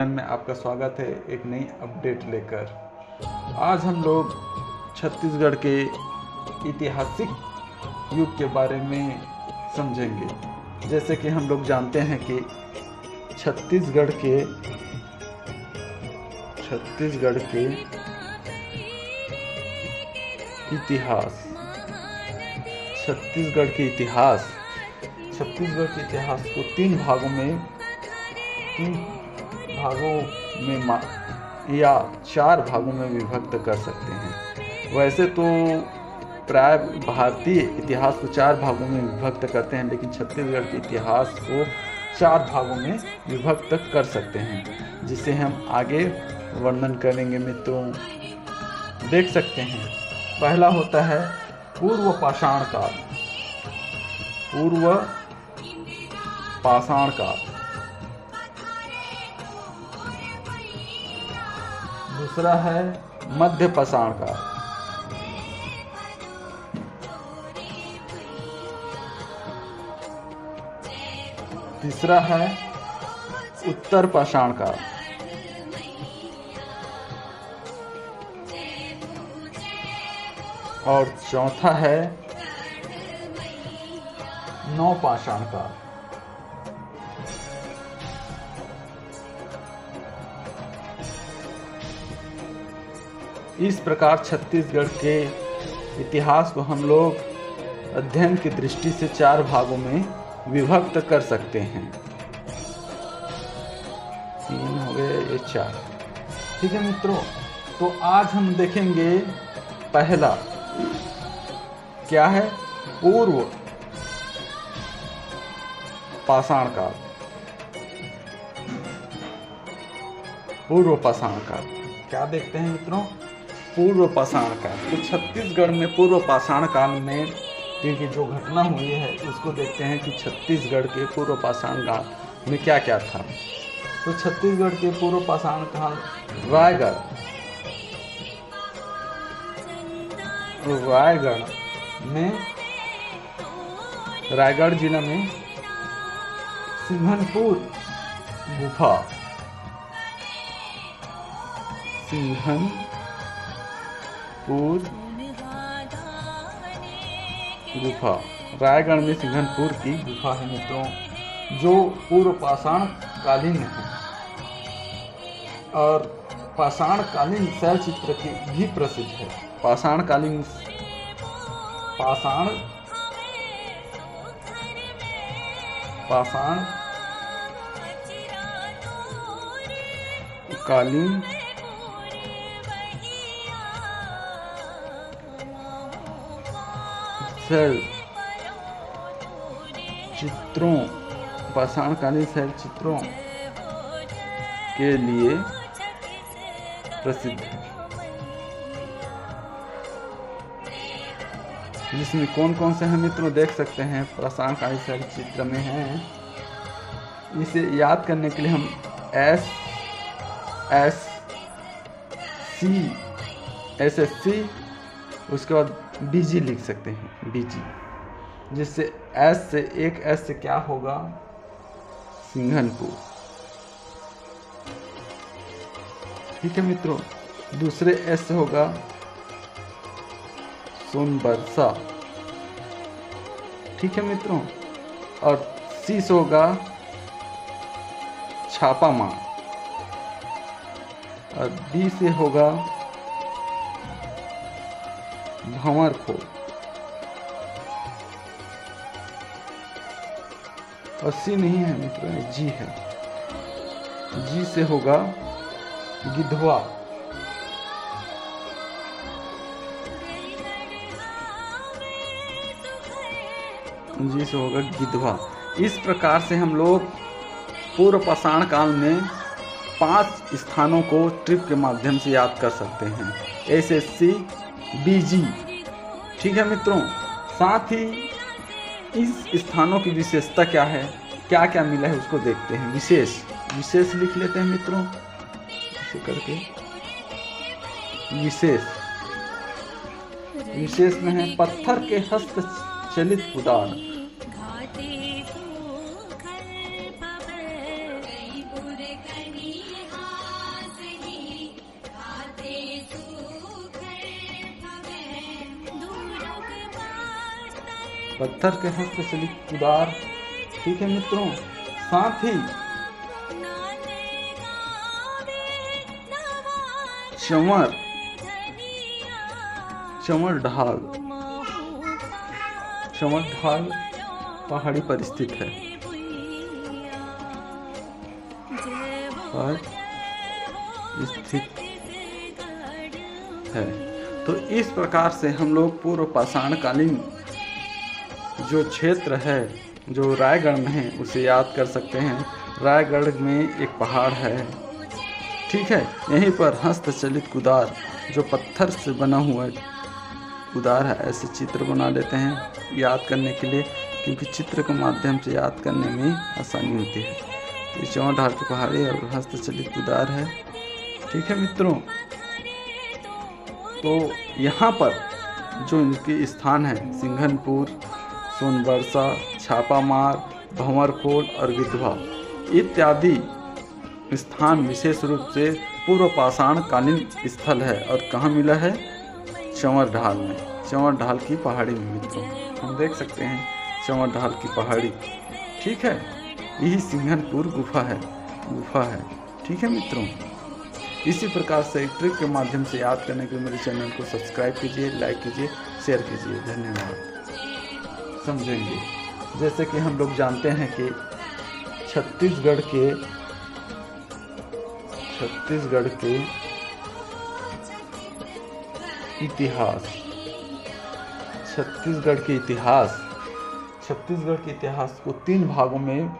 में आपका स्वागत है एक नई अपडेट लेकर। आज हम लोग छत्तीसगढ़ के ऐतिहासिक युग के बारे में समझेंगे। जैसे कि हम लोग जानते हैं कि छत्तीसगढ़ के इतिहास छत्तीसगढ़ के इतिहास को तीन भागों में या चार भागों में विभक्त कर सकते हैं। वैसे तो प्राय भारतीय इतिहास को चार भागों में विभक्त करते हैं, लेकिन छत्तीसगढ़ के इतिहास को चार भागों में विभक्त कर सकते हैं, जिसे हम आगे वर्णन करेंगे। मित्रों, देख सकते हैं, पहला होता है पूर्व पाषाण काल। दूसरा है मध्य पाषाण काल। तीसरा है उत्तर पाषाण काल। और चौथा है नवपाषाण काल। इस प्रकार छत्तीसगढ़ के इतिहास को हम लोग अध्ययन की दृष्टि से चार भागों में विभक्त कर सकते हैं। तीन हो गए, ये चार। ठीक है मित्रों, तो आज हम देखेंगे पहला क्या है, पूर्व पाषाण काल। क्या देखते हैं मित्रों, पूर्व पाषाण काल। तो छत्तीसगढ़ में पूर्व पाषाण काल में की जो घटना हुई है उसको देखते हैं कि छत्तीसगढ़ के पूर्व पाषाण काल में क्या क्या था। तो छत्तीसगढ़ के पूर्व पाषाण काल रायगढ़ जिला में सिंघनपुर गुफा रायगढ़ में सिंघनपुर की गुफा है मित्रों, जो पूर्व पाषाण कालीन है और पाषाण कालीन शैल चित्र की भी प्रसिद्ध है। पाषाण कालीन पाषाणकालीन शैल चित्रों के लिए प्रसिद्ध है, जिसमें कौन कौन से हैं मित्रों देख सकते हैं। पाषाणकालीन शैल चित्र में हैं, इसे याद करने के लिए हम SSC उसके बाद BG लिख सकते हैं, BG, जिससे एक S से क्या होगा, सिंघनपुर। ठीक है मित्रों, दूसरे S से होगा सोनबरसा। ठीक है मित्रों, और C से होगा छापामार, और D से होगा भंवरखोर, और C नहीं है मित्रों, G है। G से होगा गिधवा। इस प्रकार से हम लोग पूर्व पाषाण काल में 5 स्थानों को ट्रिप के माध्यम से याद कर सकते हैं, SSC BG। ठीक है मित्रों, साथ ही इस स्थानों की विशेषता क्या है, क्या क्या मिला है उसको देखते हैं। विशेष लिख लेते हैं मित्रों, ऐसे करके। विशेष में है पत्थर के हस्तचलित कुदान, पत्थर के हस्तचलित कुदार। ठीक है मित्रों, साथ ही चंवर ढाल पहाड़ी पर स्थित है। तो इस प्रकार से हम लोग पूर्व पाषाणकालीन जो क्षेत्र है जो रायगढ़ में है उसे याद कर सकते हैं। रायगढ़ में एक पहाड़ है, ठीक है, यहीं पर हस्तचलित कुदार जो पत्थर से बना हुआ कुदार है, ऐसे चित्र बना लेते हैं याद करने के लिए, क्योंकि चित्र के माध्यम से याद करने में आसानी होती है। ये चौड़ ढाल की पहाड़ी और हस्तचलित कुदार है। ठीक है मित्रों, तो यहाँ पर जो इनके स्थान है सिंघनपुर, सोनबरसा, छापामार, भंवरखोल और गिद्धवा इत्यादि स्थान विशेष रूप से पूर्व पाषाणकालीन स्थल है। और कहाँ मिला है? चंवर ढाल में, चंवर ढाल की पहाड़ी में मित्रों हम देख सकते हैं चंवर ढाल की पहाड़ी। ठीक है, यही सिंघनपुर गुफा है। ठीक है मित्रों, इसी प्रकार से ट्रिक के माध्यम से याद करने के लिए मेरे चैनल को सब्सक्राइब कीजिए, लाइक कीजिए, शेयर कीजिए। धन्यवाद। समझेंगे, जैसे कि हम लोग जानते हैं कि छत्तीसगढ़ के इतिहास, छत्तीसगढ़ के इतिहास को तीन भागों में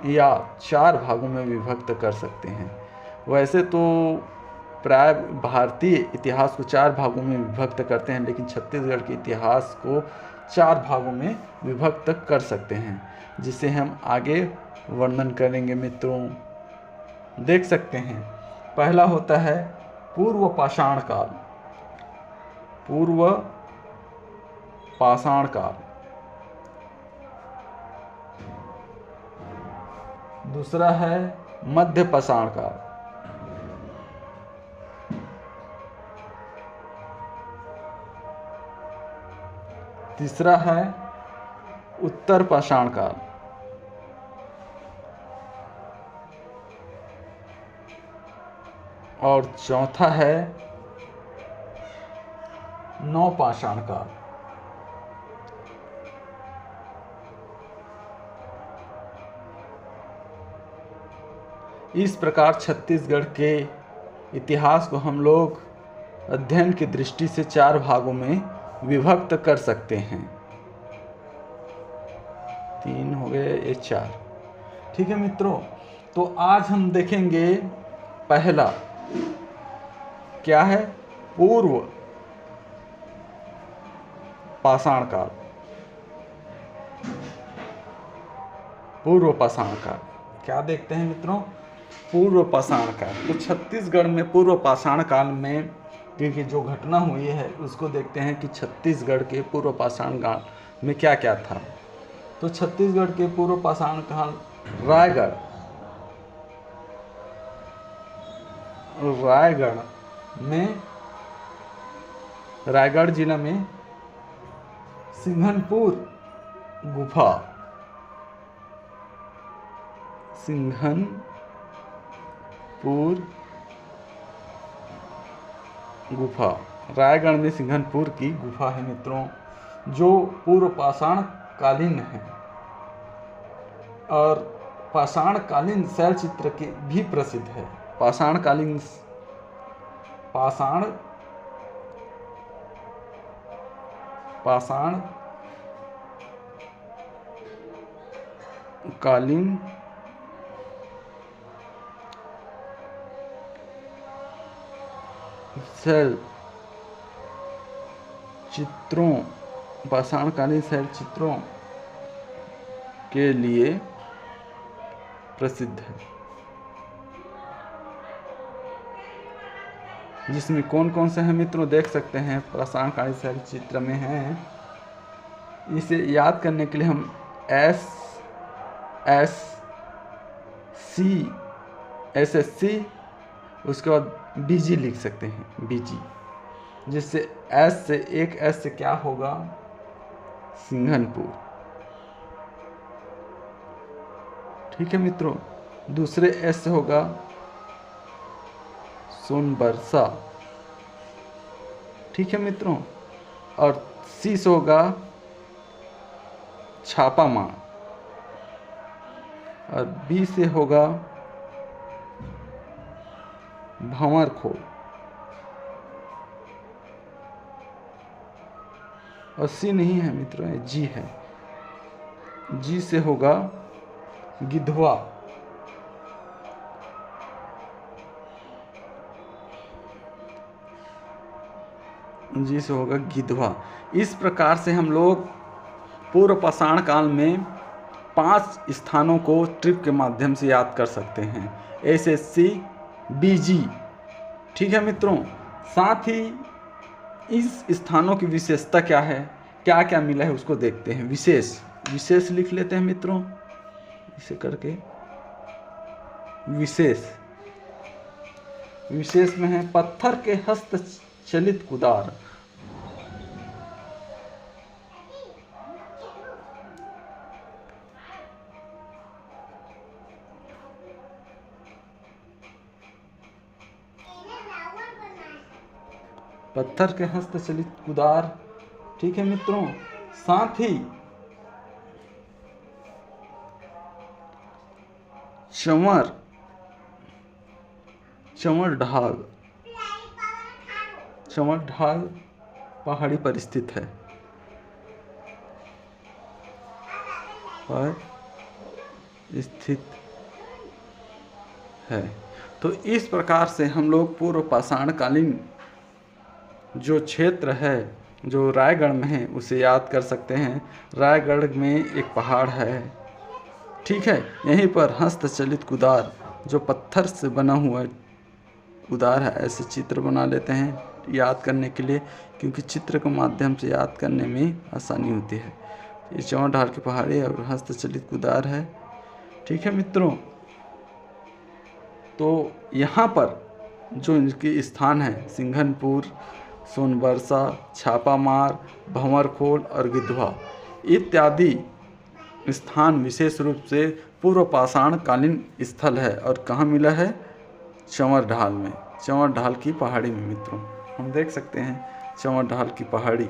या चार भागों में विभक्त कर सकते हैं। वैसे तो प्राय भारतीय इतिहास को चार भागों में विभक्त करते हैं, लेकिन छत्तीसगढ़ के इतिहास को चार भागों में विभक्त कर सकते हैं, जिसे हम आगे वर्णन करेंगे मित्रों। देख सकते हैं, पहला होता है पूर्व पाषाण काल, दूसरा है मध्य पाषाण काल, तीसरा है उत्तर पाषाण काल, और चौथा है नवपाषाण काल। इस प्रकार छत्तीसगढ़ के इतिहास को हम लोग अध्ययन की दृष्टि से चार भागों में विभक्त कर सकते हैं। तीन हो गए, ये चार। ठीक है मित्रों, तो आज हम देखेंगे पहला क्या है? पूर्व पाषाण काल। क्या देखते हैं मित्रों? पूर्व पाषाण काल। तो छत्तीसगढ़ में पूर्व पाषाण काल में क्योंकि जो घटना हुई है उसको देखते हैं कि छत्तीसगढ़ के पूर्व पाषाण काल में क्या क्या था। तो छत्तीसगढ़ के पूर्व पाषाण काल रायगढ़ जिला में सिंघनपुर गुफा, रायगढ़ में सिंघनपुर की गुफा है मित्रों, जो पूर्व पाषाण कालीन है और पाषाणकालीन शैल चित्र के भी प्रसिद्ध है। पाषाणकालीन शैल चित्रों के लिए प्रसिद्ध है, जिसमें कौन कौन से हैं मित्रों देख सकते हैं। पाषाणकालीन शैल चित्र में हैं। इसे याद करने के लिए हम SSC उसके बाद BG लिख सकते हैं। BG जिससे एस से, एक एस से क्या होगा, सिंघनपुर। ठीक है मित्रों। दूसरे एस से होगा सोनबरसा। ठीक है मित्रों। और सी से होगा छापामार। और बी से होगा भंवरखोल। और सी नहीं है मित्रों, ये जी है। जी से होगा गिधवा। जी से होगा गिधवा। इस प्रकार से हम लोग पूर्व पाषाण काल में 5 स्थानों को ट्रिक के माध्यम से याद कर सकते हैं। SSC BG। ठीक है मित्रों। साथ ही इस स्थानों की विशेषता क्या है, क्या क्या मिला है उसको देखते हैं। विशेष लिख लेते हैं मित्रों, इसे करके विशेष में है पत्थर के हस्तचलित कुदार। पत्थर के हस्तचलित कुदार। ठीक है मित्रों। साथ ही चंवर ढाल पहाड़ी पर स्थित है। तो इस प्रकार से हम लोग पूर्व पाषाणकालीन जो क्षेत्र है, जो रायगढ़ में है, उसे याद कर सकते हैं। रायगढ़ में एक पहाड़ है। ठीक है। यहीं पर हस्तचलित कुदार, जो पत्थर से बना हुआ कुदार है, ऐसे चित्र बना लेते हैं याद करने के लिए, क्योंकि चित्र के माध्यम से याद करने में आसानी होती है। ये चंवर ढाल की पहाड़ी और हस्तचलित कुदार है। ठीक है मित्रों। तो यहाँ पर जो इनके स्थान है, सिंघनपुर, सोनबरसा, छापामार, भंवरखोल और गिधवा इत्यादि स्थान विशेष रूप से पूर्व पाषाण कालीन स्थल है। और कहाँ मिला है, चंवर ढाल में, चंवर ढाल की पहाड़ी में मित्रों। हम देख सकते हैं चंवर ढाल की पहाड़ी।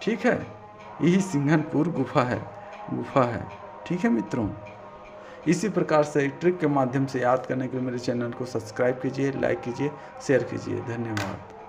ठीक है। यही सिंघनपुर गुफा है। ठीक है मित्रों। इसी प्रकार से ट्रिक के माध्यम से याद करने के लिए मेरे चैनल को सब्सक्राइब कीजिए, लाइक कीजिए, शेयर कीजिए। धन्यवाद।